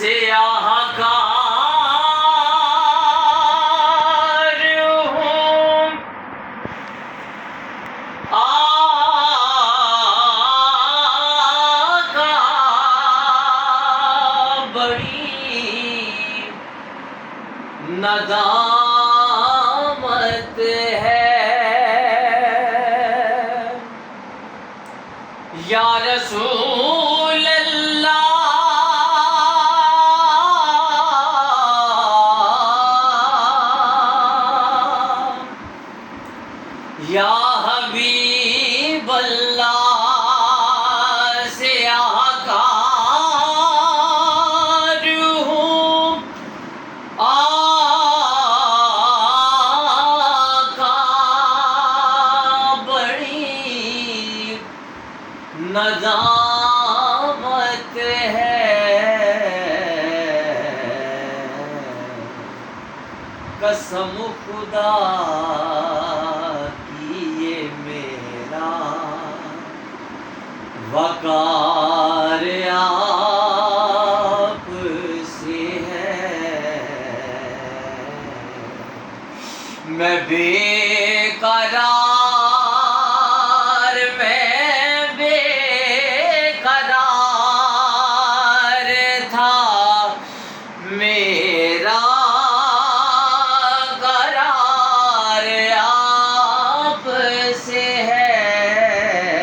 سیاہ کار ہوں، آقا بڑی ندامت ہے، یا رسول اللہ یا حبیب اللہ، سیاہ کار ہوں، آقا بڑی ندامت ہے، قسم خدا کی یہ میرا وقار آپ سے ہے، میں بے